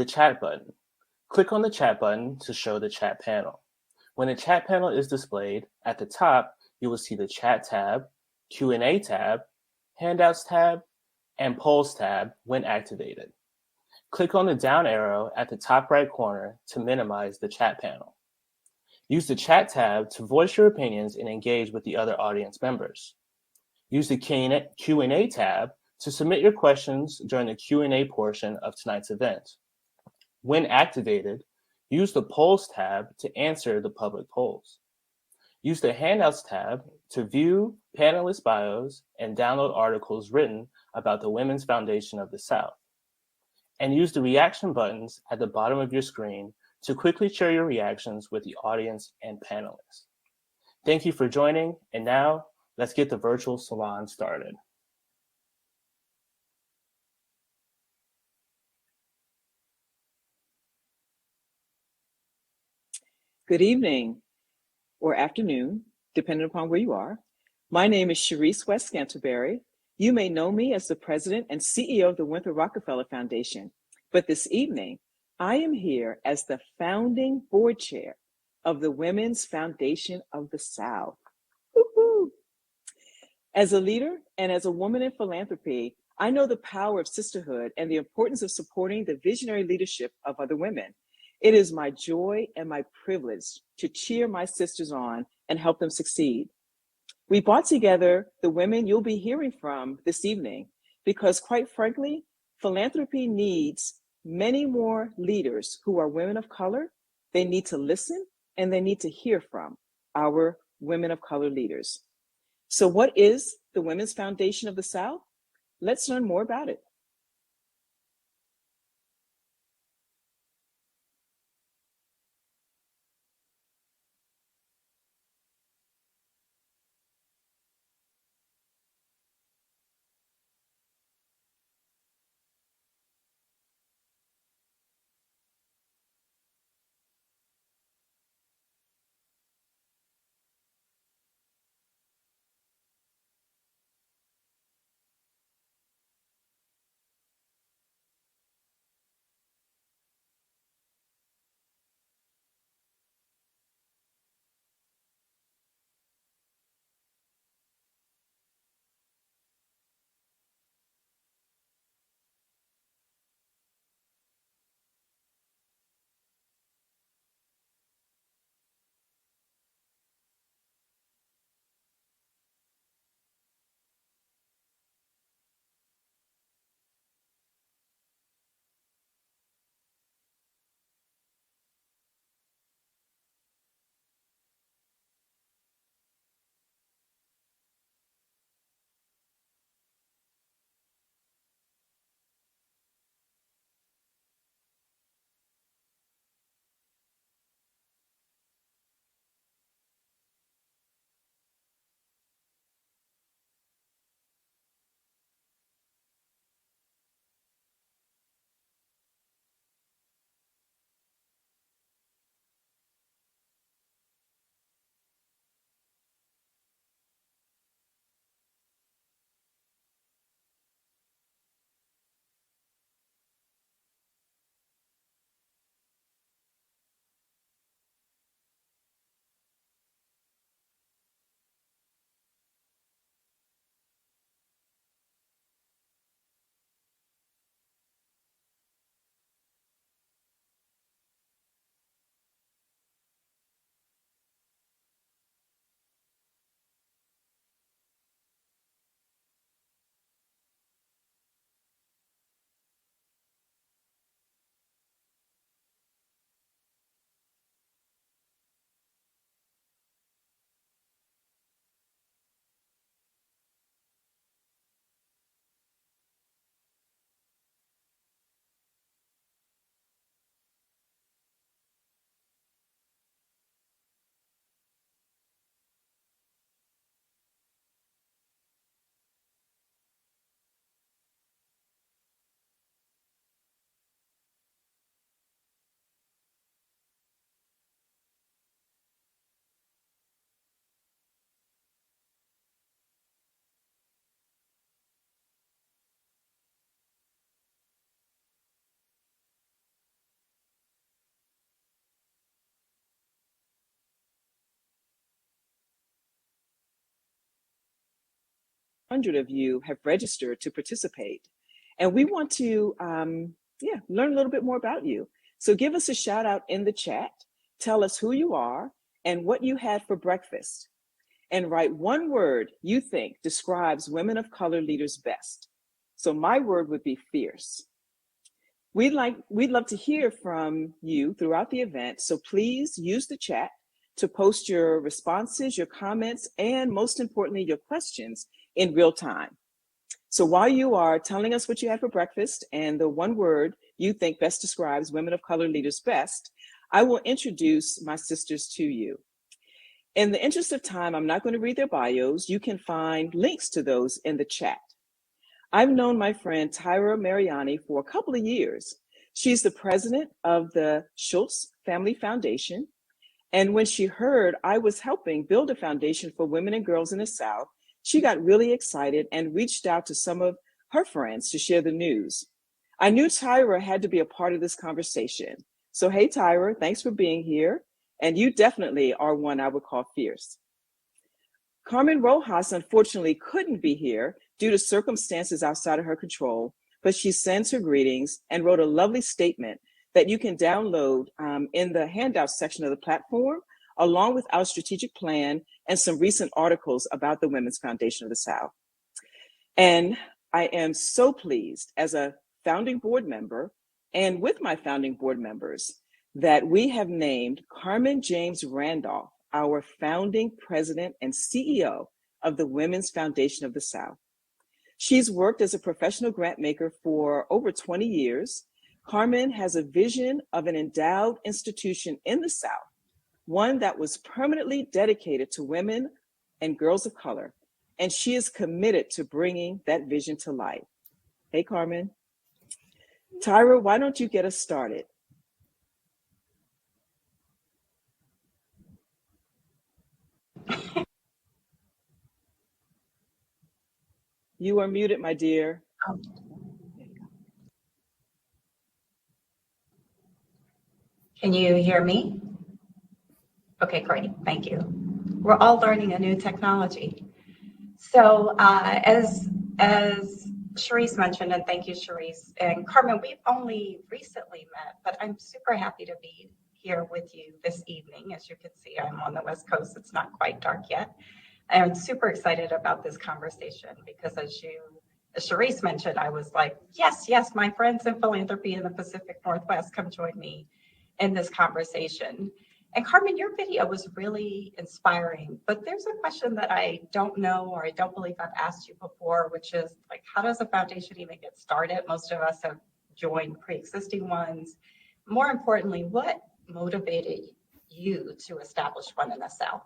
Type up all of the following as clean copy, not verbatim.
The chat button. Click on the chat button to show the chat panel. When the chat panel is displayed, at the top, you will see the Chat tab, Q&A tab, Handouts tab, and Polls tab when activated. Click on the down arrow at the top right corner to minimize the chat panel. Use the Chat tab to voice your opinions and engage with the other audience members. Use the Q&A tab to submit your questions during the Q&A portion of tonight's event. When activated, use the Polls tab to answer the public polls. Use the Handouts tab to view panelist bios and download articles written about the Women's Foundation of the South. And use the reaction buttons at the bottom of your screen to quickly share your reactions with the audience and panelists. Thank you for joining, and now let's get the virtual salon started. Good evening or afternoon, depending upon where you are. My name is Sherece West Scantlebury. You may know me as the president and CEO of the Winthrop Rockefeller Foundation, but this evening, I am here as the founding board chair of the Women's Foundation of the South. Woo-hoo. As a leader and as a woman in philanthropy, I know the power of sisterhood and the importance of supporting the visionary leadership of other women. It is my joy and my privilege to cheer my sisters on and help them succeed. We brought together the women you'll be hearing from this evening because, quite frankly, philanthropy needs many more leaders who are women of color. They need to listen and they need to hear from our women of color leaders. So what is the Women's Foundation of the South? Let's learn more about it. 100 of you have registered to participate. And we want to learn a little bit more about you. So give us a shout out in the chat. Tell us who you are and what you had for breakfast. And write one word you think describes women of color leaders best. So my word would be fierce. We'd love to hear from you throughout the event. So please use the chat to post your responses, your comments, and most importantly, your questions in real time. So while you are telling us what you had for breakfast and the one word you think best describes women of color leaders best, I will introduce my sisters to you. In the interest of time, I'm not going to read their bios. You can find links to those in the chat. I've known my friend Tyra Mariani for a couple of years. She's the president of the Schultz Family Foundation. And when she heard I was helping build a foundation for women and girls in the South, she got really excited and reached out to some of her friends to share the news. I knew Tyra had to be a part of this conversation. So hey, Tyra, thanks for being here. And you definitely are one I would call fierce. Carmen Rojas unfortunately couldn't be here due to circumstances outside of her control, but she sends her greetings and wrote a lovely statement that you can download in the handouts section of the platform, along with our strategic plan and some recent articles about the Women's Foundation of the South. And I am so pleased as a founding board member and with my founding board members that we have named Carmen James Randolph our founding president and CEO of the Women's Foundation of the South. She's worked as a professional grant maker for over 20 years. Carmen has a vision of an endowed institution in the South, one that was permanently dedicated to women and girls of color, and she is committed to bringing that vision to life. Hey, Carmen. Tyra, why don't you get us started? You are muted, my dear. Oh. Can you hear me? Okay, great. Thank you. We're all learning a new technology. So as Sherece mentioned, and thank you, Sherece, and Carmen, we've only recently met, but I'm super happy to be here with you this evening. As you can see, I'm on the West Coast. It's not quite dark yet. I'm super excited about this conversation because as Sherece mentioned, I was like, yes, my friends in philanthropy in the Pacific Northwest, come join me in this conversation. And Carmen, your video was really inspiring, but there's a question that I don't know, or I don't believe I've asked you before, which is like, how does a foundation even get started? Most of us have joined pre-existing ones. More importantly, what motivated you to establish one in the South?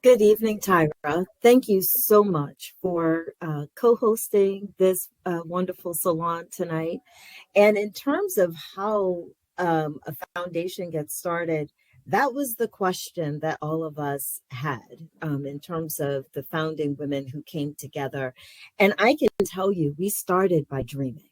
Good evening, Tyra. Thank you so much for co-hosting this wonderful salon tonight. And in terms of how a foundation gets started, that was the question that all of us had in terms of the founding women who came together. And I can tell you, we started by dreaming.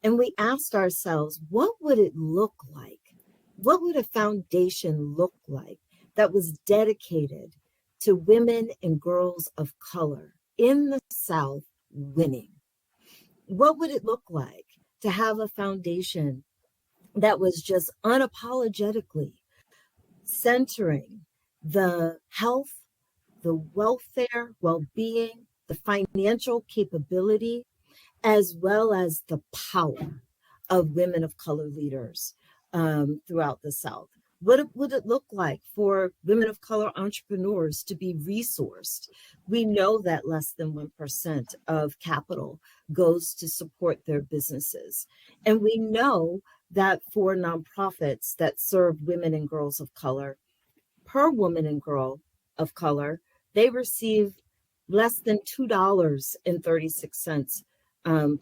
And we asked ourselves, what would it look like? What would a foundation look like that was dedicated to women and girls of color in the South winning? What would it look like to have a foundation that was just unapologetically centering the health, the welfare, well-being, the financial capability, as well as the power of women of color leaders throughout the South? What would it look like for women of color entrepreneurs to be resourced? We know that less than 1% of capital goes to support their businesses. And we know that for nonprofits that serve women and girls of color, per woman and girl of color, they receive less than $2.36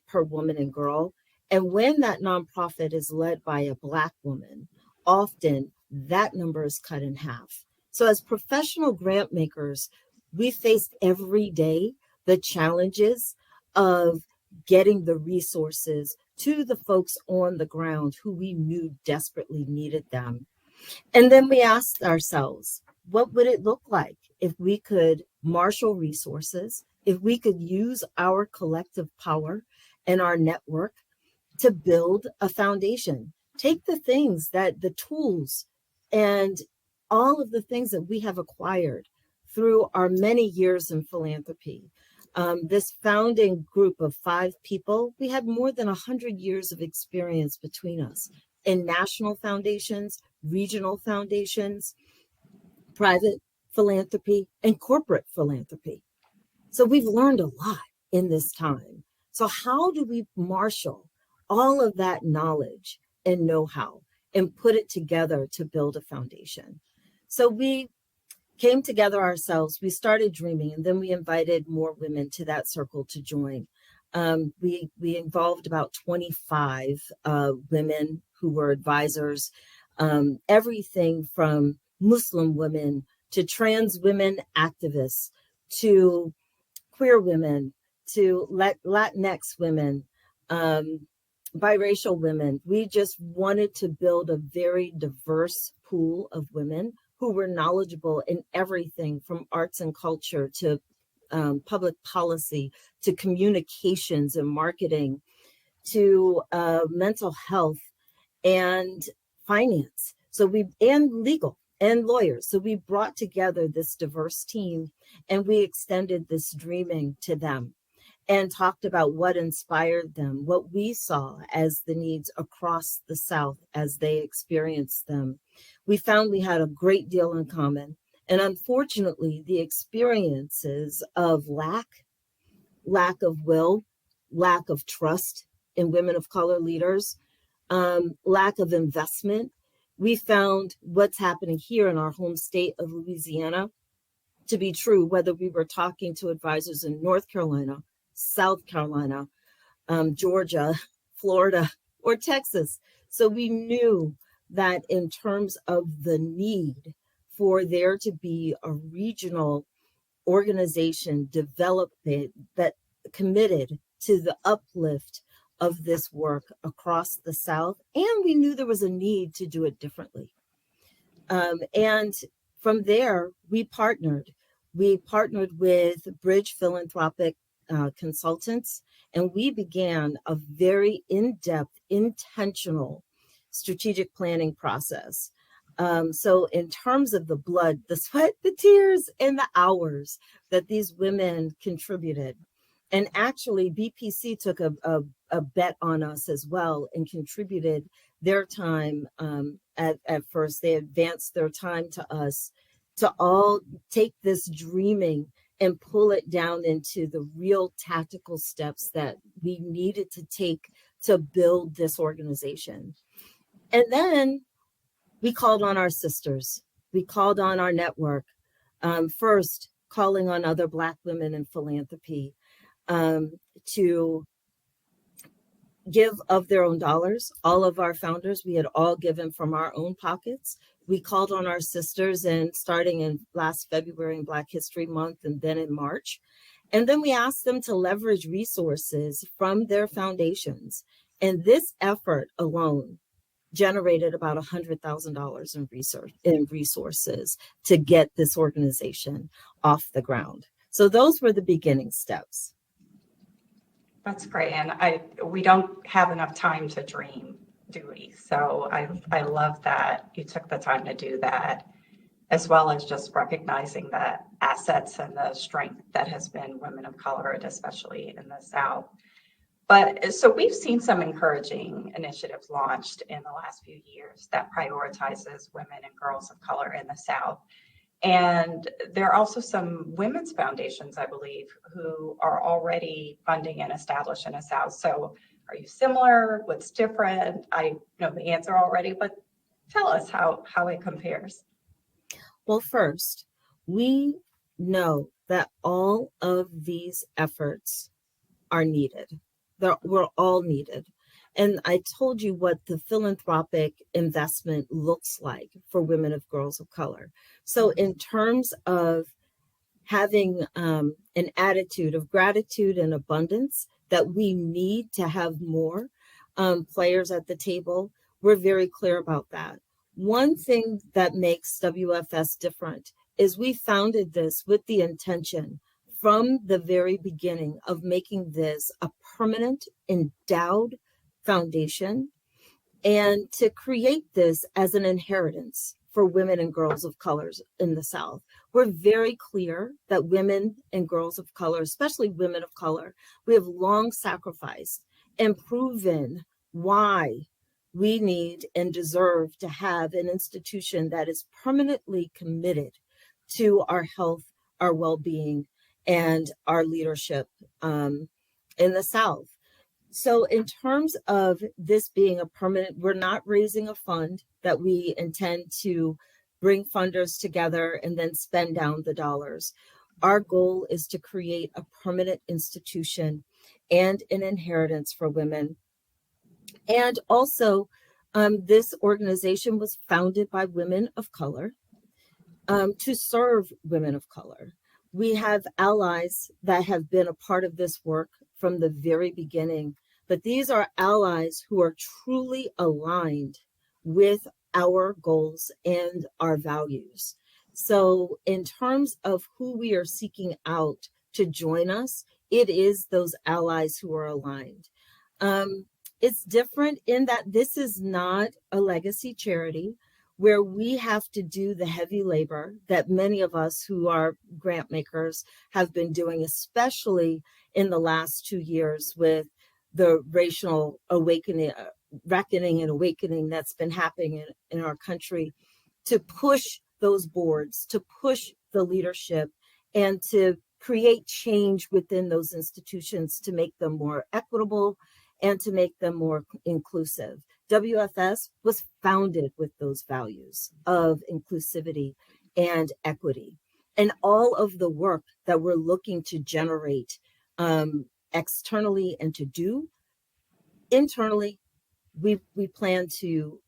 per woman and girl. And when that nonprofit is led by a Black woman, often that number is cut in half. So as professional grant makers, we faced every day the challenges of getting the resources to the folks on the ground who we knew desperately needed them. And then we asked ourselves, what would it look like if we could marshal resources, if we could use our collective power and our network to build a foundation? Take the things that the tools and all of the things that we have acquired through our many years in philanthropy. This founding group of 5 people, we had more than 100 years of experience between us in national foundations, regional foundations, private philanthropy, and corporate philanthropy. So we've learned a lot in this time. So how do we marshal all of that knowledge and know-how and put it together to build a foundation? So we came together ourselves, we started dreaming, and then we invited more women to that circle to join. We involved about 25 women who were advisors, everything from Muslim women to trans women activists to queer women to Latinx women, biracial women. We just wanted to build a very diverse pool of women who were knowledgeable in everything from arts and culture to public policy to communications and marketing to mental health and finance. And legal and lawyers. So we brought together this diverse team and we extended this dreaming to them and talked about what inspired them, what we saw as the needs across the South as they experienced them. We found we had a great deal in common. And unfortunately, the experiences of lack of will, lack of trust in women of color leaders, lack of investment. We found what's happening here in our home state of Louisiana to be true, whether we were talking to advisors in North Carolina, South Carolina, Georgia, Florida, or Texas. So we knew that in terms of the need for there to be a regional organization development that committed to the uplift of this work across the South, and we knew there was a need to do it differently. And from there, we partnered. We partnered with Bridge Philanthropic Consultants, and we began a very in-depth, intentional strategic planning process. So in terms of the blood, the sweat, the tears, and the hours that these women contributed, and actually BPC took a bet on us as well and contributed their time. At first, they advanced their time to us to all take this dreaming and pull it down into the real tactical steps that we needed to take to build this organization. And then we called on our sisters. We called on our network. First, calling on other Black women in philanthropy to give of their own dollars. All of our founders, we had all given from our own pockets. We called on our sisters, and starting in last February in Black History Month and then in March. And then we asked them to leverage resources from their foundations. And this effort alone generated about $100,000 in resources to get this organization off the ground. So those were the beginning steps. That's great. And we don't have enough time to dream, do we? So I love that you took the time to do that, as well as just recognizing the assets and the strength that has been women of color, and especially in the South. But so we've seen some encouraging initiatives launched in the last few years that prioritizes women and girls of color in the South. And there are also some women's foundations, I believe, who are already funding and established in the South. So are you similar? What's different? I know the answer already, but tell us how it compares. Well, first, we know that all of these efforts are needed. We're all needed. And I told you what the philanthropic investment looks like for women of girls of color. So in terms of having an attitude of gratitude and abundance that we need to have more players at the table, we're very clear about that. One thing that makes WFS different is we founded this with the intention from the very beginning of making this a permanent, endowed foundation, and to create this as an inheritance for women and girls of colors in the South. We're very clear that women and girls of color, especially women of color, we have long sacrificed and proven why we need and deserve to have an institution that is permanently committed to our health, our well-being, and our leadership in the South. So in terms of this being a permanent, we're not raising a fund that we intend to bring funders together and then spend down the dollars. Our goal is to create a permanent institution and an inheritance for women. And also, this organization was founded by women of color to serve women of color. We have allies that have been a part of this work from the very beginning, but these are allies who are truly aligned with our goals and our values. So in terms of who we are seeking out to join us, it is those allies who are aligned. It's different in that this is not a legacy charity where we have to do the heavy labor that many of us who are grant makers have been doing, especially in the last 2 years with the racial awakening, reckoning and awakening that's been happening in our country, to push those boards, to push the leadership, and to create change within those institutions to make them more equitable and to make them more inclusive. WFS was founded with those values of inclusivity and equity. And all of the work that we're looking to generate externally and to do internally, we plan to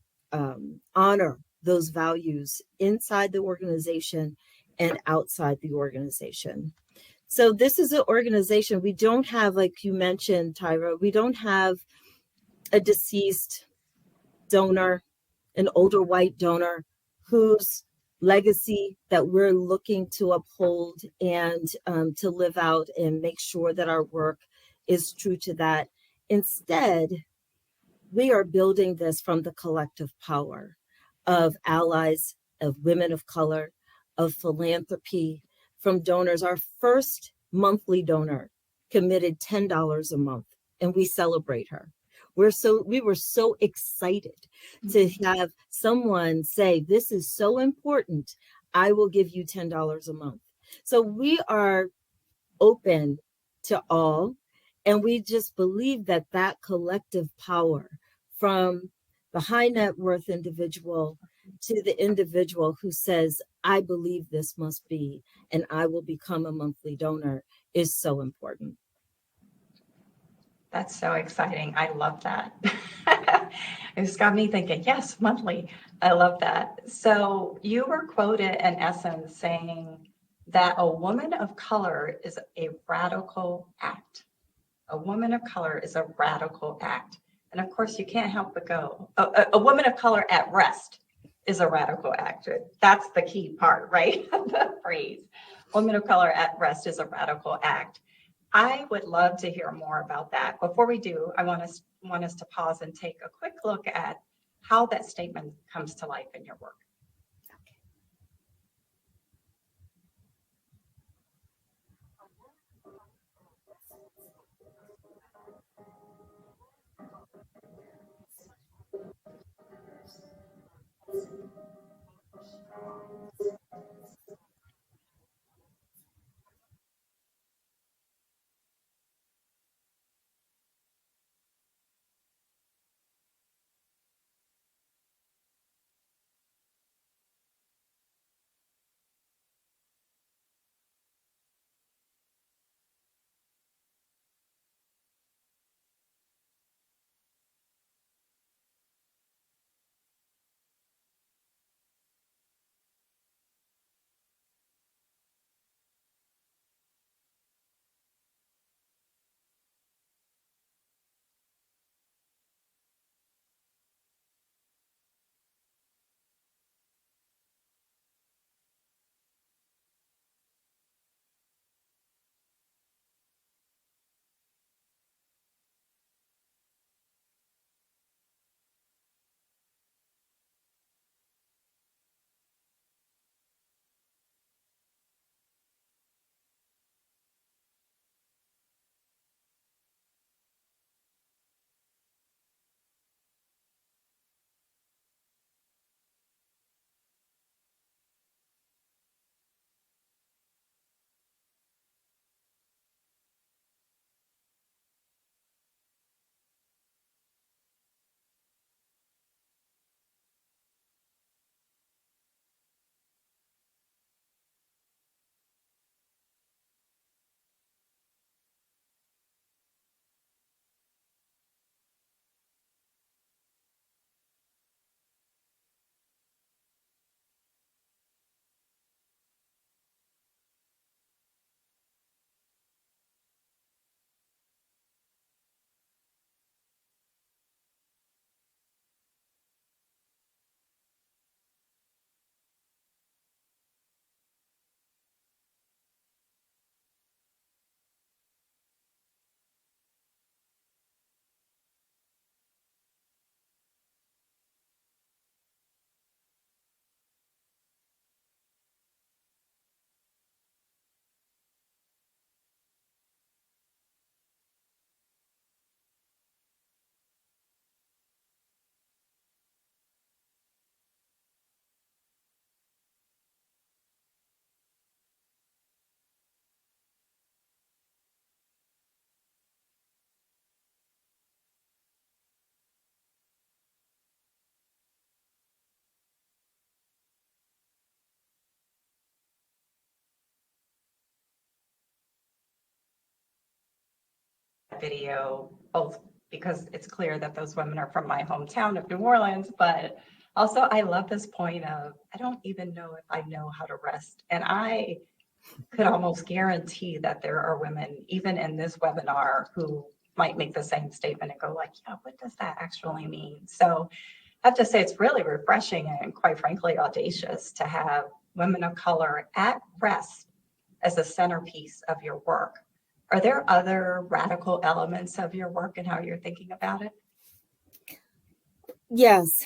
honor those values inside the organization and outside the organization. So this is an organization, we don't have, like you mentioned, Tyra, we don't have a deceased donor, an older white donor whose legacy that we're looking to uphold and to live out and make sure that our work is true to that. Instead, we are building this from the collective power of allies, of women of color, of philanthropy, from donors. Our first monthly donor committed $10 a month, and we celebrate her. We were so excited to have someone say, this is so important, I will give you $10 a month. So we are open to all, and we just believe that that collective power, from the high net worth individual to the individual who says, I believe this must be, and I will become a monthly donor, is so important. That's so exciting. I love that. It's got me thinking, yes, monthly. I love that. So you were quoted in essence saying that a woman of color is a radical act. A woman of color is a radical act. And of course, you can't help but go, a woman of color at rest is a radical act. That's the key part, right? The phrase, woman of color at rest is a radical act. I would love to hear more about that. Before we do, I want us to pause and take a quick look at how that statement comes to life in your work. video, both because it's clear that those women are from my hometown of New Orleans, but also I love this point of, I don't even know if I know how to rest. And I could almost guarantee that there are women, even in this webinar, who might make the same statement and go like, yeah, what does that actually mean? So I have to say it's really refreshing and quite frankly audacious to have women of color at rest as a centerpiece of your work. Are there other radical elements of your work and how you're thinking about it? Yes.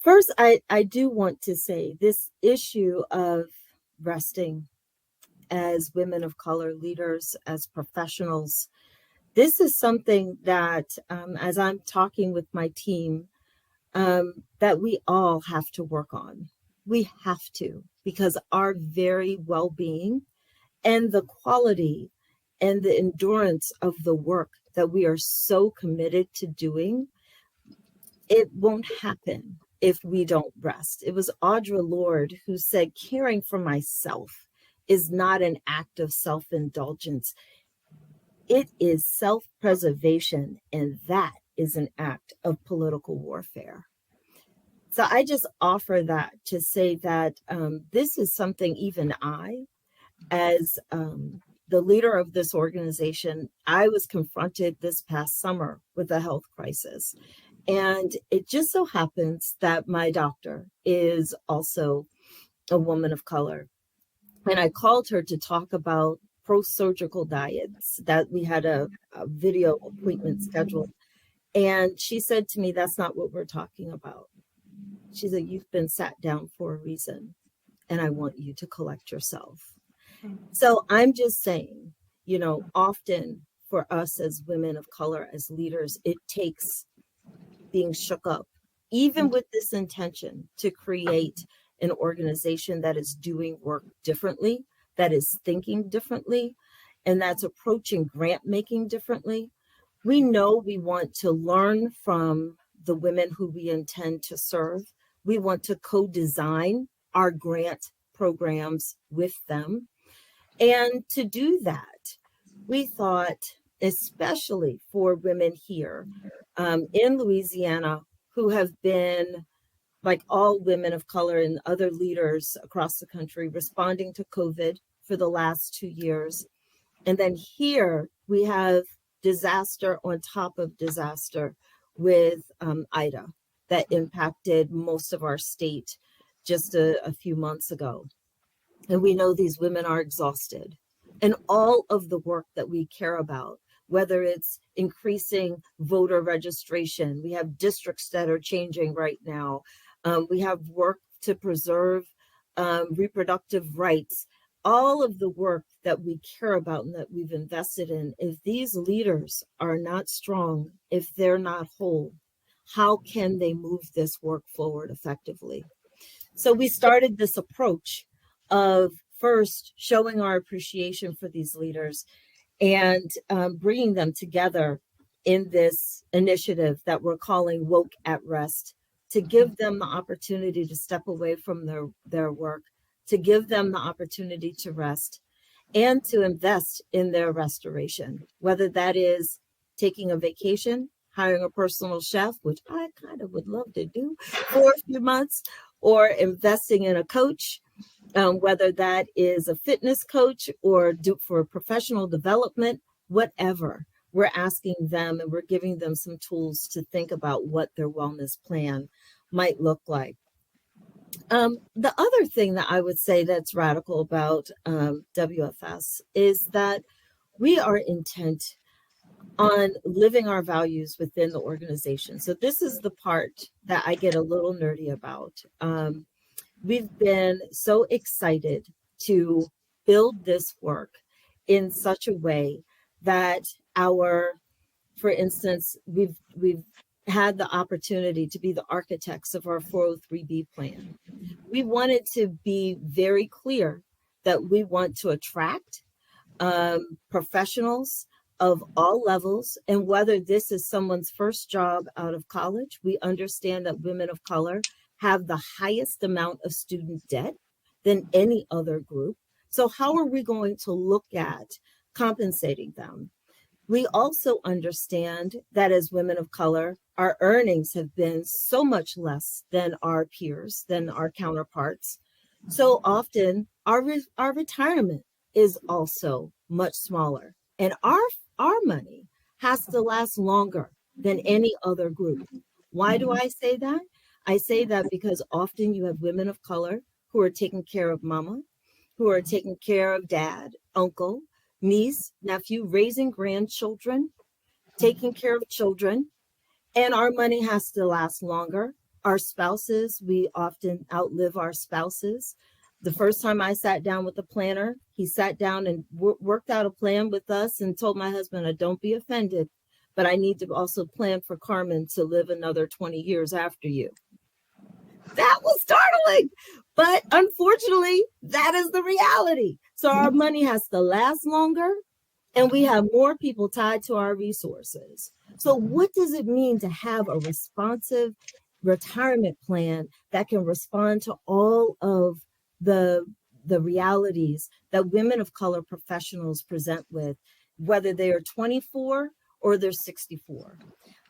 First, I do want to say this issue of resting as women of color leaders, as professionals, this is something that, as I'm talking with my team, that we all have to work on. We have to, because our very well-being and the quality and the endurance of the work that we are so committed to doing, it won't happen if we don't rest. It was Audre Lorde who said, caring for myself is not an act of self-indulgence. It is self-preservation, and that is an act of political warfare. So I just offer that to say that this is something even I, as the leader of this organization, I was confronted this past summer with a health crisis. And it just so happens that my doctor is also a woman of color. And I called her to talk about post-surgical diets, that we had a video appointment scheduled. And she said to me, that's not what we're talking about. She said, you've been sat down for a reason, and I want you to collect yourself. So I'm just saying, you know, often for us as women of color, as leaders, it takes being shook up, even with this intention to create an organization that is doing work differently, that is thinking differently, and that's approaching grant making differently. We know we want to learn from the women who we intend to serve. We want to co-design our grant programs with them. And to do that, we thought, especially for women here in Louisiana, who have been, like all women of color and other leaders across the country, responding to COVID for the last 2 years. And then here we have disaster on top of disaster with Ida that impacted most of our state just a few months ago. And we know these women are exhausted. And all of the work that we care about, whether it's increasing voter registration, we have districts that are changing right now. We have work to preserve reproductive rights. All of the work that we care about and that we've invested in, if these leaders are not strong, if they're not whole, how can they move this work forward effectively? So we started this approach of first showing our appreciation for these leaders and bringing them together in this initiative that we're calling WOC Rest, to give them the opportunity to step away from their work, to give them the opportunity to rest, and to invest in their restoration, whether that is taking a vacation, hiring a personal chef, which I kind of would love to do for a few months, or investing in a coach, whether that is a fitness coach or do for professional development, whatever. We're asking them and we're giving them some tools to think about what their wellness plan might look like. The other thing that I would say that's radical about WFS is that we are intent on living our values within the organization. So this is the part that I get a little nerdy about. We've been so excited to build this work in such a way that for instance, we've had the opportunity to be the architects of our 403B plan. We wanted to be very clear that we want to attract professionals of all levels, and whether this is someone's first job out of college, we understand that women of color have the highest amount of student debt than any other group. So how are we going to look at compensating them? We also understand that as women of color, our earnings have been so much less than our peers, than our counterparts. So often our retirement is also much smaller. And our money has to last longer than any other group. Why do I say that? I say that because often you have women of color who are taking care of mama, who are taking care of dad, uncle, niece, nephew, raising grandchildren, taking care of children, and our money has to last longer. Our spouses, we often outlive our spouses. The first time I sat down with a planner, he sat down and worked out a plan with us and told my husband, don't be offended, but I need to also plan for Carmen to live another 20 years after you. That was startling, but unfortunately, that is the reality. So our money has to last longer, and we have more people tied to our resources. So what does it mean to have a responsive retirement plan that can respond to all of the realities that women of color professionals present with, whether they are 24 or they're 64?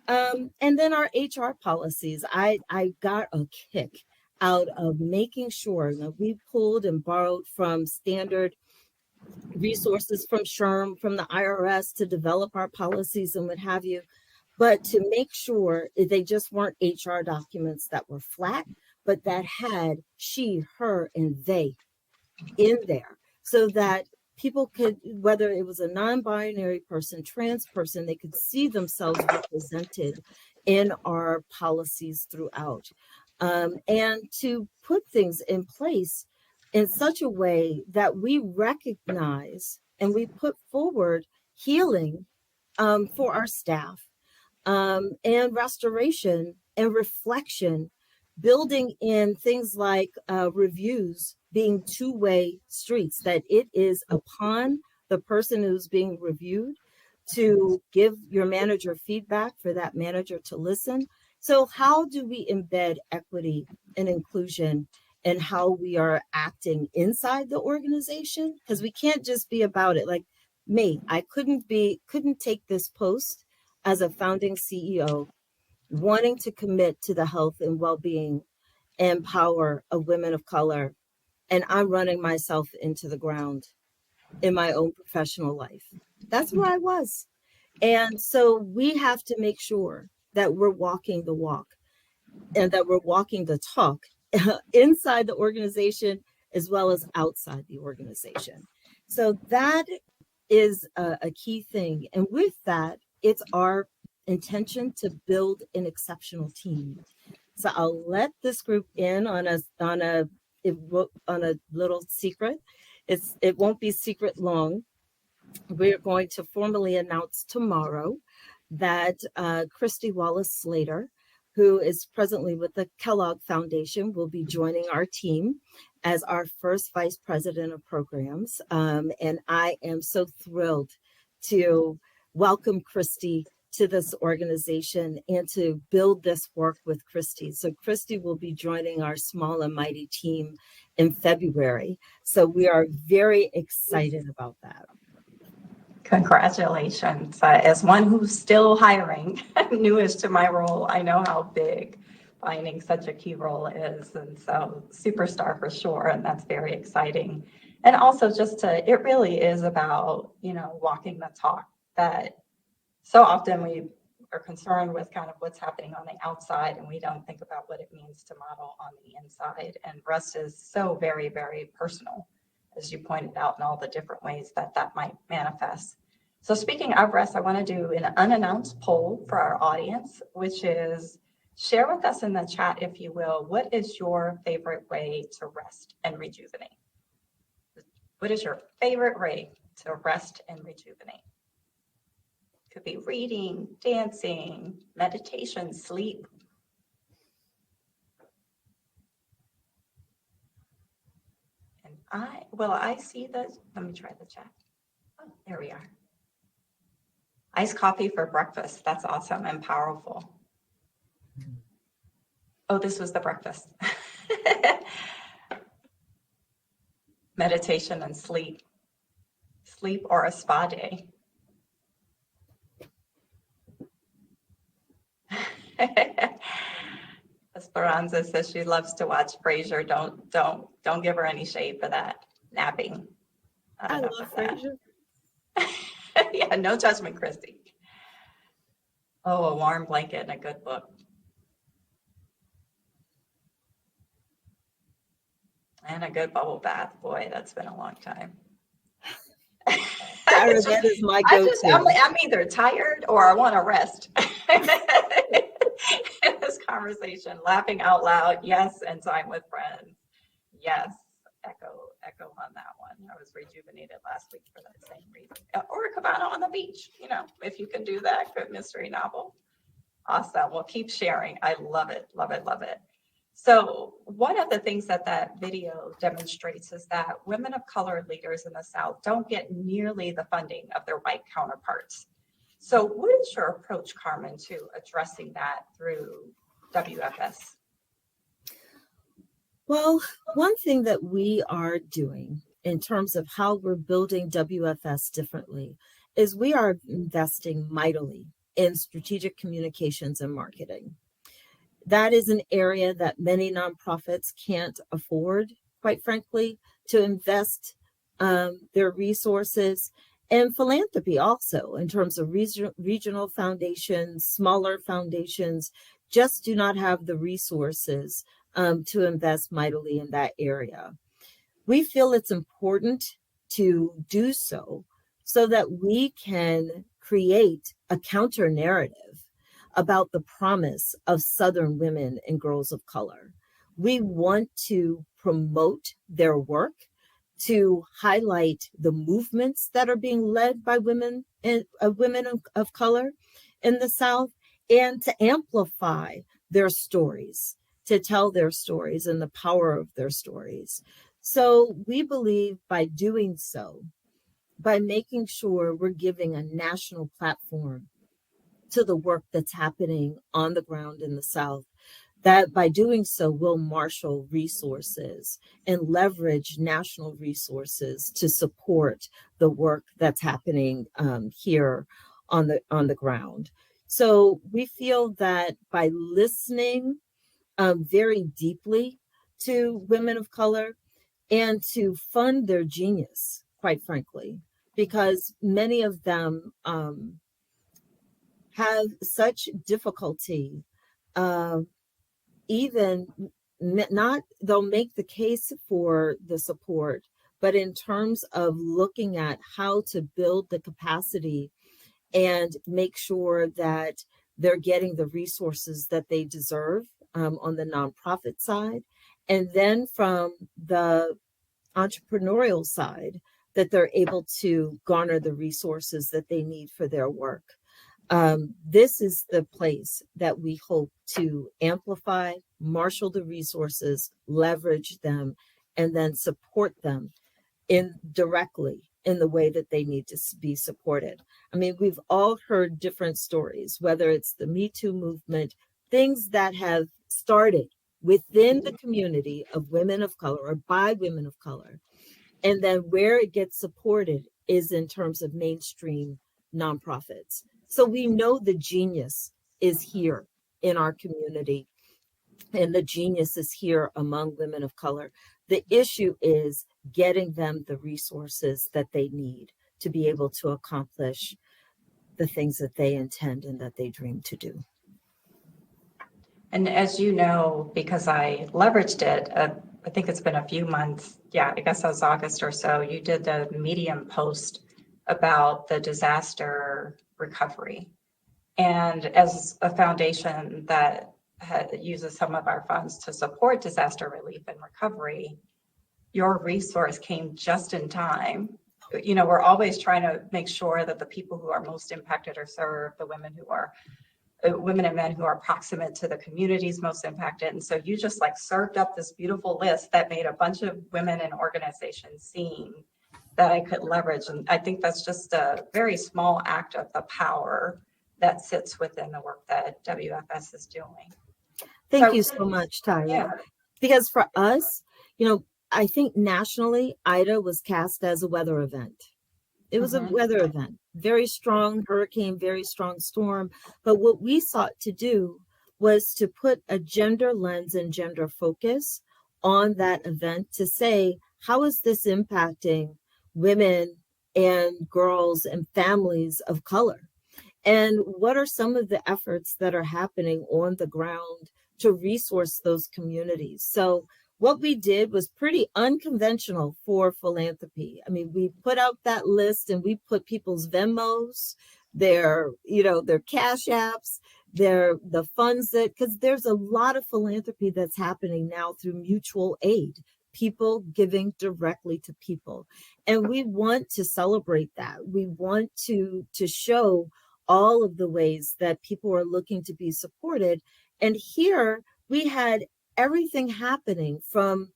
And then our HR policies. I got a kick out of making sure that we pulled and borrowed from standard resources from SHRM, from the IRS to develop our policies and what have you, but to make sure they just weren't HR documents that were flat, but that had she, her, and they in there so that people could, whether it was a non-binary person, trans person, they could see themselves represented in our policies throughout. And to put things in place in such a way that we recognize and we put forward healing for our staff, and restoration and reflection, building in things like reviews being two-way streets, that it is upon the person who's being reviewed to give your manager feedback, for that manager to listen. So how do we embed equity and inclusion and how we are acting inside the organization? Because we can't just be about it. Like me, I couldn't take this post as a founding CEO, wanting to commit to the health and well-being and power of women of color, and I'm running myself into the ground in my own professional life. That's where I was. And so we have to make sure that we're walking the walk and that we're walking the talk inside the organization as well as outside the organization. So that is a key thing. And with that, it's our intention to build an exceptional team. So I'll let this group in on a little secret. It won't be secret long. We're going to formally announce tomorrow that Christy Wallace Slater, who is presently with the Kellogg Foundation, will be joining our team as our first Vice President of Programs. And I am so thrilled to welcome Christy to this organization and to build this work with Christy. So Christy will be joining our Small and Mighty team in February. So we are very excited about that. Congratulations. As one who's still hiring, newest to my role, I know how big finding such a key role is. And so superstar for sure. And that's very exciting. And also it really is about, walking the talk, that so often we are concerned with kind of what's happening on the outside, and we don't think about what it means to model on the inside. And rest is so very, very personal, as you pointed out, in all the different ways that might manifest. So speaking of rest, I want to do an unannounced poll for our audience, which is share with us in the chat, if you will, what is your favorite way to rest and rejuvenate? What is your favorite way to rest and rejuvenate? Could be reading, dancing, meditation, sleep. And I see that. Let me try the chat. Oh, there we are. Iced coffee for breakfast. That's awesome and powerful. Oh, this was the breakfast. Meditation and sleep. Sleep or a spa day. Esperanza says she loves to watch Frasier. Don't give her any shade for that. Napping. I love Frasier. Yeah, no judgment, Christy. Oh, a warm blanket and a good book. And a good bubble bath. Boy, that's been a long time. Tyra, that is my go-to. I'm either tired or I want to rest. In this conversation, laughing out loud, yes, and time with friends, yes. Echo on that one. I was rejuvenated last week for that same reason. Or a cabana on the beach, if you can do that. Good mystery novel. Awesome. Well, keep sharing. I love it, love it, love it. So one of the things that video demonstrates is that women of color leaders in the South don't get nearly the funding of their white counterparts. So what is your approach, Carmen, to addressing that through WFS? Well, one thing that we are doing in terms of how we're building WFS differently is we are investing mightily in strategic communications and marketing. That is an area that many nonprofits can't afford, quite frankly, to invest their resources, and philanthropy also in terms of regional foundations, smaller foundations, just do not have the resources to invest mightily in that area. We feel it's important to do so that we can create a counter narrative about the promise of Southern women and girls of color. We want to promote their work, to highlight the movements that are being led by women of color in the South, and to amplify their stories, to tell their stories and the power of their stories. So we believe by doing so, by making sure we're giving a national platform to the work that's happening on the ground in the South, that by doing so, we'll marshal resources and leverage national resources to support the work that's happening here on the ground. So we feel that by listening very deeply to women of color and to fund their genius, quite frankly, because many of them have such difficulty they'll make the case for the support, but in terms of looking at how to build the capacity and make sure that they're getting the resources that they deserve on the nonprofit side, and then from the entrepreneurial side, that they're able to garner the resources that they need for their work. This is the place that we hope to amplify, marshal the resources, leverage them, and then support them directly in the way that they need to be supported. I mean, we've all heard different stories, whether it's the Me Too movement, things that have started within the community of women of color or by women of color. And then where it gets supported is in terms of mainstream nonprofits. So we know the genius is here in our community, and the genius is here among women of color. The issue is getting them the resources that they need to be able to accomplish the things that they intend and that they dream to do. And as you know, because I leveraged it, I think it's been a few months. Yeah, I guess that was August or so. You did the Medium post about the disaster recovery. And as a foundation that uses some of our funds to support disaster relief and recovery, your resource came just in time. You know, we're always trying to make sure that the people who are most impacted are served, the women and men who are proximate to the communities most impacted. And so you just served up this beautiful list that made a bunch of women and organizations seen that I could leverage. And I think that's just a very small act of the power that sits within the work that WFS is doing. Thank you so much, Tyra. Yeah. Because for us, I think nationally, Ida was cast as a weather event. It was a weather event, very strong hurricane, very strong storm. But what we sought to do was to put a gender lens and gender focus on that event to say, how is this impacting women and girls and families of color? And what are some of the efforts that are happening on the ground to resource those communities? So what we did was pretty unconventional for philanthropy. I mean, we put out that list and we put people's Venmos, their Cash Apps, the funds that, because there's a lot of philanthropy that's happening now through mutual aid, people giving directly to people. And we want to celebrate that. We want to show all of the ways that people are looking to be supported. And here we had everything happening from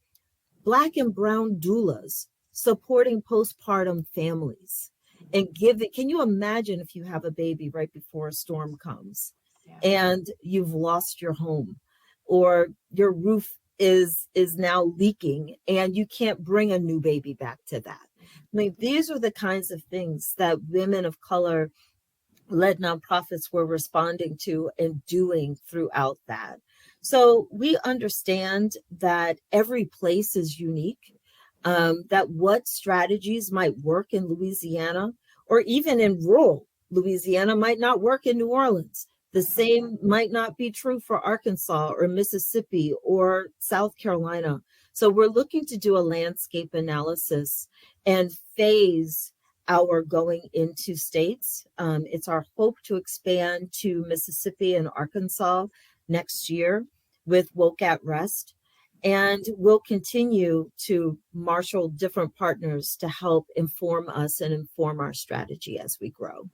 Black and brown doulas supporting postpartum families and giving. Can you imagine if you have a baby right before a storm comes and you've lost your home, or your roof is now leaking and you can't bring a new baby back to that? I mean, these are the kinds of things that women of color led nonprofits were responding to and doing throughout that. So we understand that every place is unique, that what strategies might work in Louisiana or even in rural Louisiana might not work in New Orleans. The same might not be true for Arkansas or Mississippi or South Carolina. So we're looking to do a landscape analysis and phase our going into states. It's our hope to expand to Mississippi and Arkansas next year with WOC Rest. And we'll continue to marshal different partners to help inform us and inform our strategy as we grow.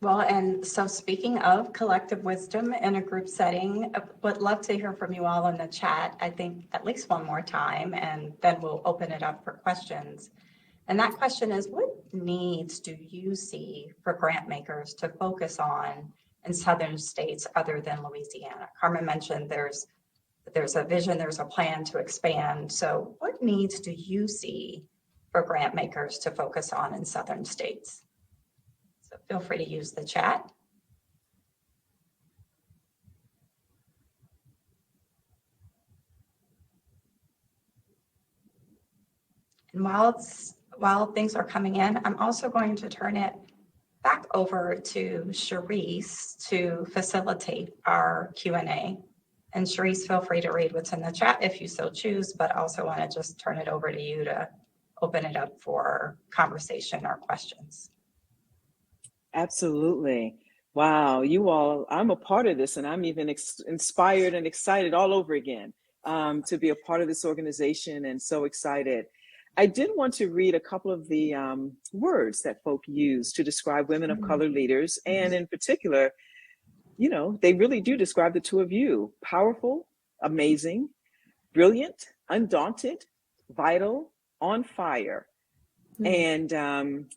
Well, and so speaking of collective wisdom in a group setting, I would love to hear from you all in the chat, I think at least one more time, and then we'll open it up for questions. And that question is, what needs do you see for grant makers to focus on in southern states other than Louisiana? Carmen mentioned there's a vision, there's a plan to expand. So what needs do you see for grant makers to focus on in southern states? So feel free to use the chat. And while things are coming in, I'm also going to turn it back over to Sherece to facilitate our Q&A. And Sherece, feel free to read what's in the chat if you so choose, but also want to just turn it over to you to open it up for conversation or questions. Absolutely. Wow, you all, I'm a part of this, and I'm even inspired and excited all over again to be a part of this organization, and so excited. I did want to read a couple of the words that folk use to describe women of color leaders, and in particular, you know, they really do describe the two of you: powerful, amazing, brilliant, undaunted, vital, on fire, and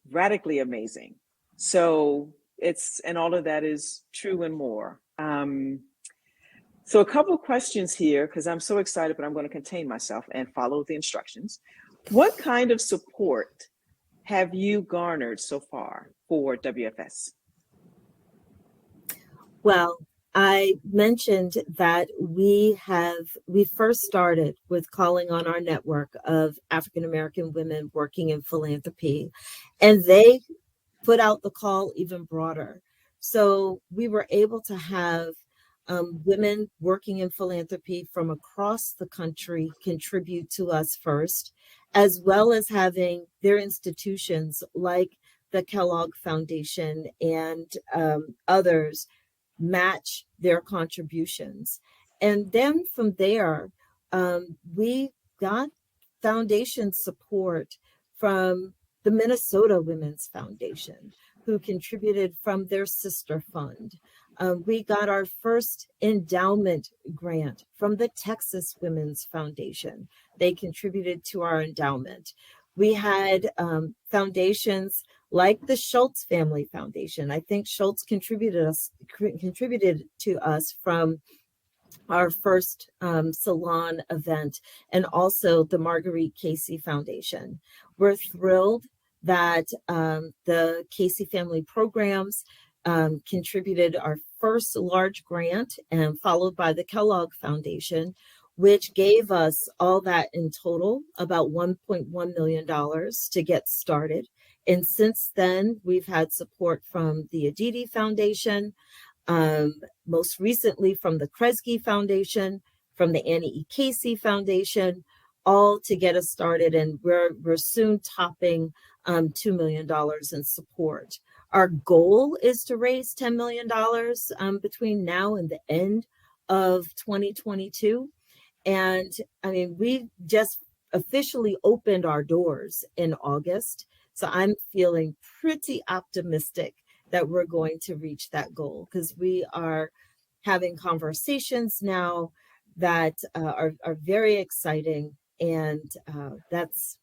radically amazing. So and all of that is true and more. So a couple of questions here, because I'm so excited, but I'm going to contain myself and follow the instructions. What kind of support have you garnered so far for WFS? Well, I mentioned that we first started with calling on our network of African-American women working in philanthropy, and they put out the call even broader. So we were able to have women working in philanthropy from across the country contribute to us first, as well as having their institutions like the Kellogg Foundation and others match their contributions. And then from there, we got foundation support from the Minnesota Women's Foundation, who contributed from their sister fund. We got our first endowment grant from the Texas Women's Foundation. They contributed to our endowment. We had foundations like the Schultz Family Foundation. I think Schultz contributed to us from our first Salon event, and also the Marguerite Casey Foundation. We're thrilled that the Casey Family Programs contributed our first large grant, and followed by the Kellogg Foundation, which gave us all that in total, about $1.1 million to get started. And since then, we've had support from the Aditi Foundation, most recently from the Kresge Foundation, from the Annie E. Casey Foundation, all to get us started. And we're soon topping $2 million in support. Our goal is to raise $10 million between now and the end of 2022. And I mean, we just officially opened our doors in August. So I'm feeling pretty optimistic that we're going to reach that goal, because we are having conversations now that are very exciting. And that's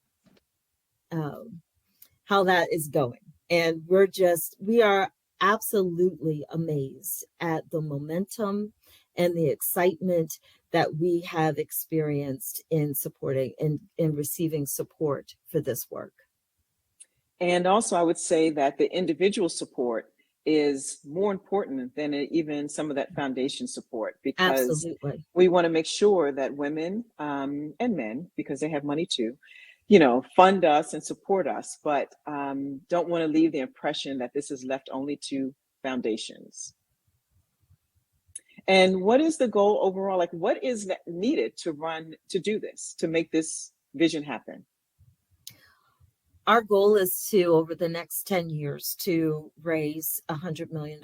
how that is going. And we are absolutely amazed at the momentum and the excitement that we have experienced in supporting and in receiving support for this work. And also, I would say that the individual support is more important than even some of that foundation support, because Absolutely. we want to make sure that women and men, because they have money too, fund us and support us, but don't want to leave the impression that this is left only to foundations. And what is the goal overall? Like, what is needed to do this, to make this vision happen? Our goal is to, over the next 10 years, to raise $100 million.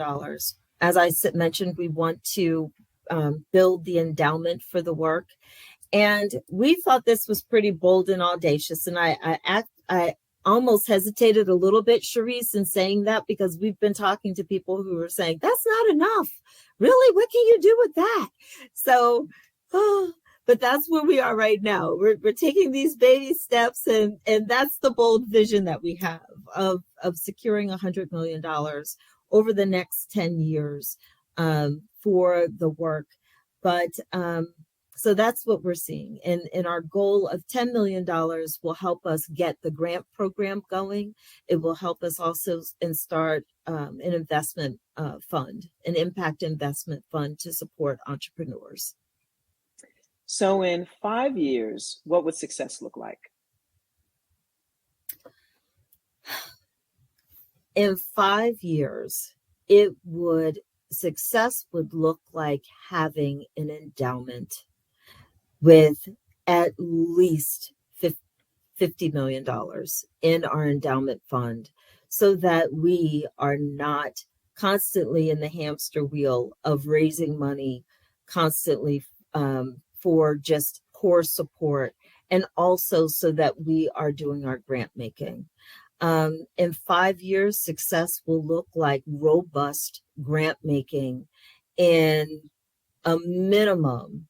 As I mentioned, we want to build the endowment for the work. And we thought this was pretty bold and audacious. And I almost hesitated a little bit, Sherece, in saying that, because we've been talking to people who are saying, that's not enough. Really? What can you do with that? So, but that's where we are right now. We're taking these baby steps, and that's the bold vision that we have of securing $100 million over the next 10 years for the work. But so that's what we're seeing. And our goal of $10 million will help us get the grant program going. It will help us also start an investment fund, an impact investment fund to support entrepreneurs. So in 5 years, what would success look like? In 5 years, success would look like having an endowment with at least $50 million in our endowment fund, so that we are not constantly in the hamster wheel of raising money constantly for just core support, and also so that we are doing our grant making. In 5 years, success will look like robust grant making in a minimum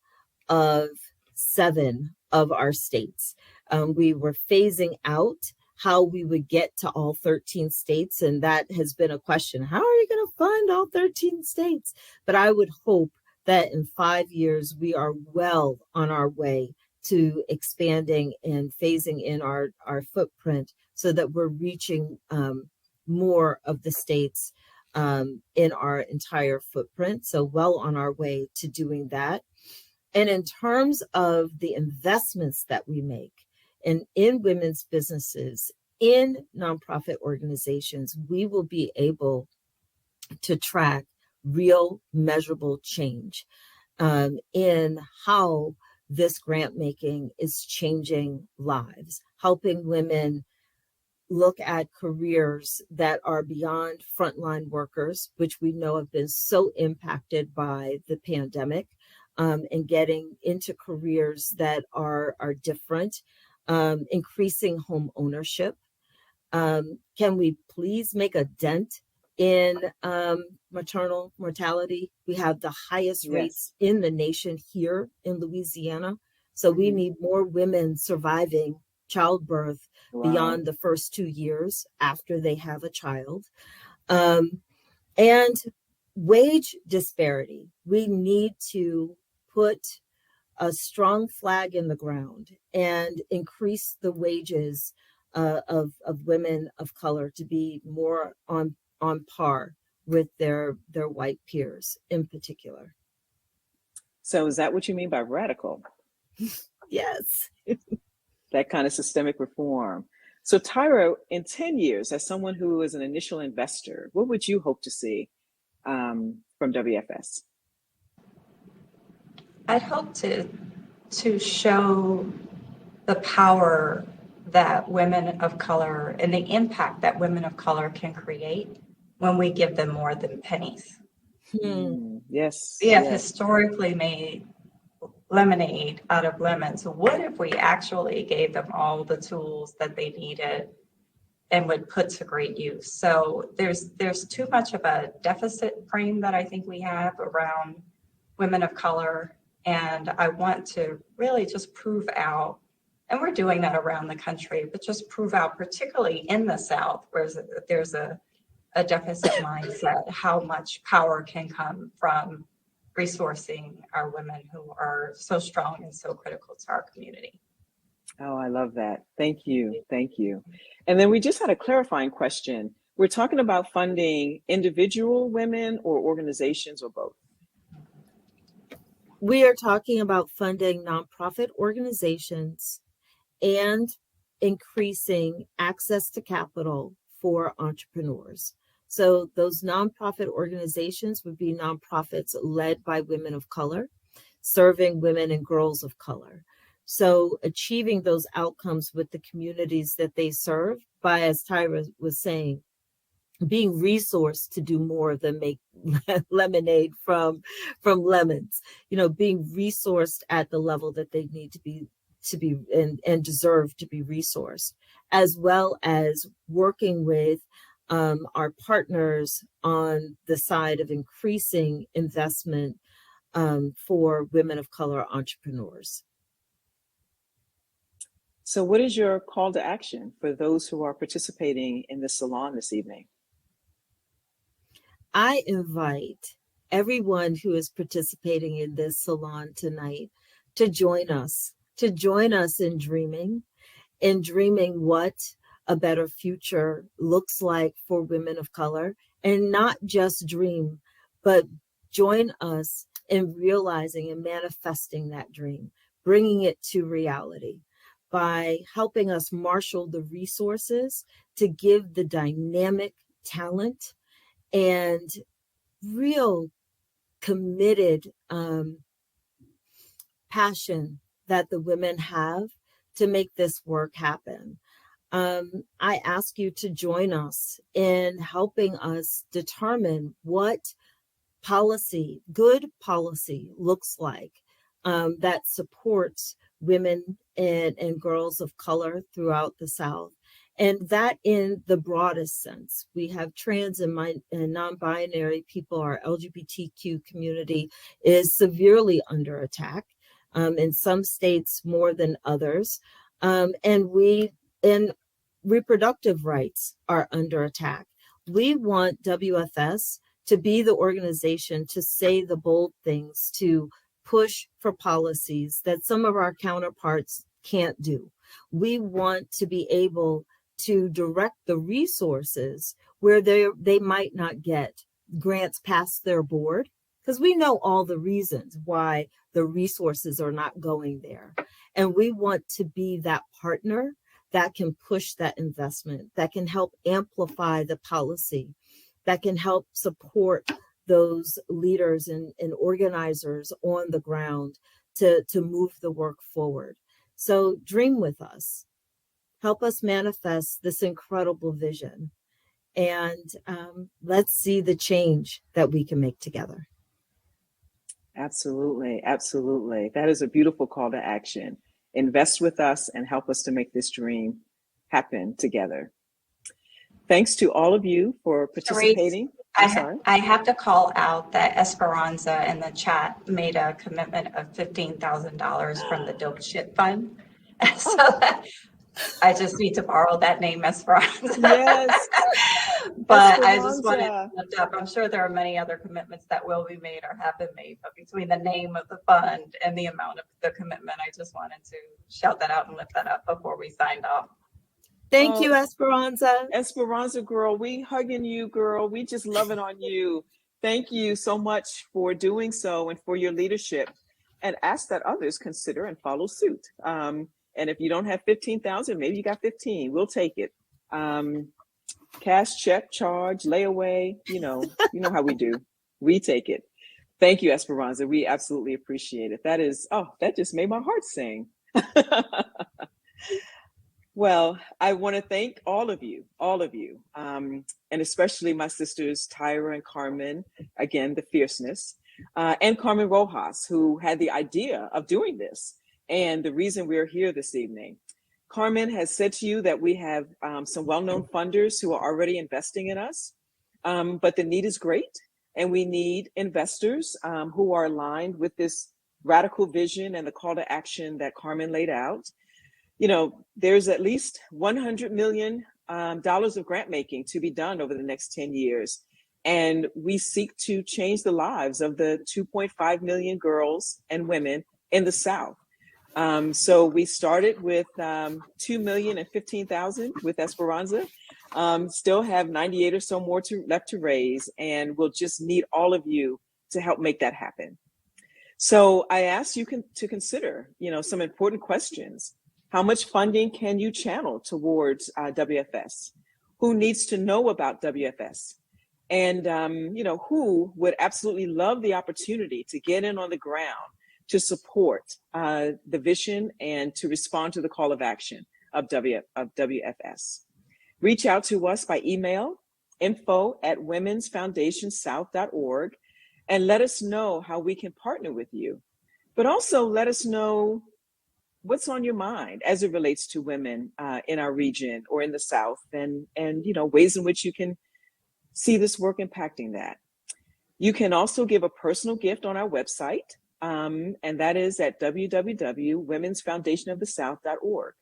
of 7 of our states. We were phasing out how we would get to all 13 states, and that has been a question. How are you going to fund all 13 states? But I would hope that in 5 years, we are well on our way to expanding and phasing in our footprint, so that we're reaching more of the states in our entire footprint. So well on our way to doing that. And in terms of the investments that we make in women's businesses, in nonprofit organizations, we will be able to track real measurable change in how this grant making is changing lives, helping women look at careers that are beyond frontline workers, which we know have been so impacted by the pandemic, and getting into careers that are different, increasing home ownership. Can we please make a dent in maternal mortality? We have the highest rates in the nation here in Louisiana. So we need more women surviving childbirth beyond the first 2 years after they have a child. And wage disparity. We need to put a strong flag in the ground and increase the wages of women of color to be more on par with their white peers in particular. So is that what you mean by radical? Yes. That kind of systemic reform. So Tyra, in 10 years, as someone who is an initial investor, what would you hope to see from WFS? I'd hope to show the power that women of color and the impact that women of color can create when we give them more than pennies. Yes. We have yes. historically made lemonade out of lemons. What if we actually gave them all the tools that they needed and would put to great use? So there's too much of a deficit frame that I think we have around women of color. And I want to really just prove out, and we're doing that around the country, but just prove out, particularly in the South, where there's a deficit mindset, how much power can come from resourcing our women who are so strong and so critical to our community. Oh, I love that. Thank you. Thank you. And then we just had a clarifying question. We're talking about funding individual women or organizations or both? We are talking about funding nonprofit organizations and increasing access to capital for entrepreneurs. So those nonprofit organizations would be nonprofits led by women of color, serving women and girls of color. So achieving those outcomes with the communities that they serve by, as Tyra was saying, being resourced to do more than make lemonade from lemons, being resourced at the level that they need to be and deserve to be resourced, as well as working with our partners on the side of increasing investment for women of color entrepreneurs. So what is your call to action for those who are participating in the salon this evening? I invite everyone who is participating in this salon tonight to join us in dreaming what a better future looks like for women of color, and not just dream, but join us in realizing and manifesting that dream, bringing it to reality by helping us marshal the resources to give the dynamic talent and real committed passion that the women have to make this work happen. I ask you to join us in helping us determine what good policy looks like that supports women and girls of color throughout the South. And that in the broadest sense. We have trans and non-binary people. Our LGBTQ community is severely under attack in some states more than others. And reproductive rights are under attack. We want WFS to be the organization to say the bold things, to push for policies that some of our counterparts can't do. We want to be able to direct the resources where they might not get grants past their board, because we know all the reasons why the resources are not going there. And we want to be that partner that can push that investment, that can help amplify the policy, that can help support those leaders and organizers on the ground to move the work forward. So dream with us. Help us manifest this incredible vision. And let's see the change that we can make together. Absolutely. Absolutely. That is a beautiful call to action. Invest with us and help us to make this dream happen together. Thanks to all of you for participating. I have to call out that Esperanza in the chat made a commitment of $15,000 from the Dope Shit Fund. So I just need to borrow that name, Esperanza. Yes. But Esperanza. I just wanted to lift up. I'm sure there are many other commitments that will be made or have been made, but between the name of the fund and the amount of the commitment, I just wanted to shout that out and lift that up before we signed off. Thank Oh, you, Esperanza. Esperanza girl, we hugging you, girl. We just loving on you. Thank you so much for doing so and for your leadership. And ask that others consider and follow suit. And if you don't have 15,000, maybe you got 15. We'll take it. Cash, check, charge, layaway. You know how we do. We take it. Thank you, Esperanza. We absolutely appreciate it. That just made my heart sing. Well, I want to thank all of you, and especially my sisters, Tyra and Carmen, again, the fierceness, and Carmen Rojas, who had the idea of doing this and the reason we're here this evening. Carmen has said to you that we have some well-known funders who are already investing in us, but the need is great, and we need investors who are aligned with this radical vision and the call to action that Carmen laid out. There's at least $100 million of grant making to be done over the next 10 years. And we seek to change the lives of the 2.5 million girls and women in the South. So we started with 2,015,000 with Esperanza, still have 98 or so more left to raise, and we'll just need all of you to help make that happen. So I ask you to consider, some important questions. How much funding can you channel towards WFS? Who needs to know about WFS? And, who would absolutely love the opportunity to get in on the ground to support the vision and to respond to the call of action of WFS? Reach out to us by email, info@womensfoundationsouth.org, and let us know how we can partner with you. But also let us know what's on your mind as it relates to women in our region or in the South, and ways in which you can see this work impacting that. You can also give a personal gift on our website, and that is at www.womensfoundationofthesouth.org.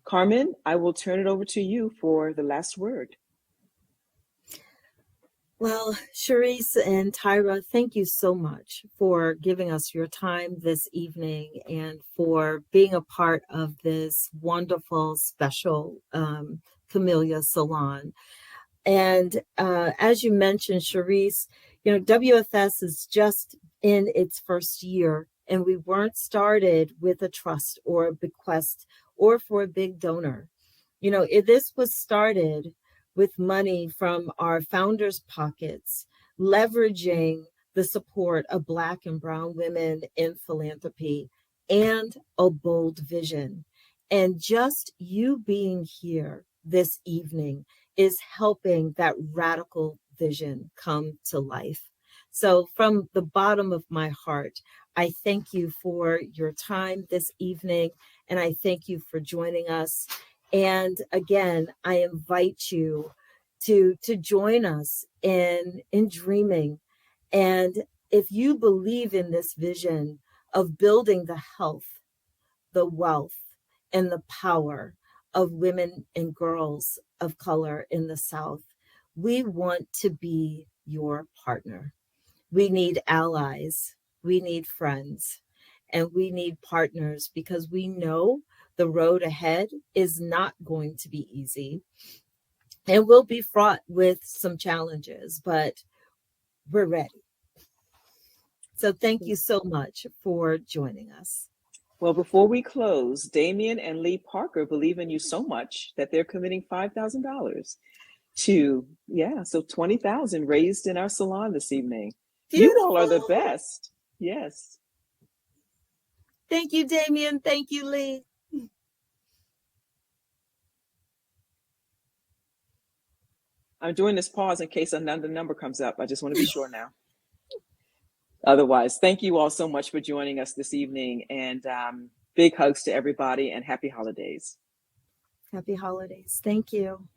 Carmen, I will turn it over to you for the last word. Well, Sherece and Tyra, thank you so much for giving us your time this evening and for being a part of this wonderful, special Camellia Salon. And as you mentioned, Sherece, WFS is just in its first year, and we weren't started with a trust or a bequest or for a big donor. This was started with money from our founders' pockets, leveraging the support of Black and Brown women in philanthropy and a bold vision. And just you being here this evening is helping that radical vision come to life. So from the bottom of my heart, I thank you for your time this evening, and I thank you for joining us. And again, I invite you to join us in dreaming. And if you believe in this vision of building the health, the wealth, and the power of women and girls of color in the South, we want to be your partner. We need allies, we need friends, and we need partners, because we know the road ahead is not going to be easy and will be fraught with some challenges, but we're ready. So thank you so much for joining us. Well, before we close, Damien and Lee Parker believe in you so much that they're committing $5,000 to, so 20,000 raised in our salon this evening. Beautiful. You all are the best. Yes. Thank you, Damien. Thank you, Lee. I'm doing this pause in case another number comes up. I just want to be sure now. Otherwise, thank you all so much for joining us this evening, and big hugs to everybody and happy holidays. Happy holidays. Thank you.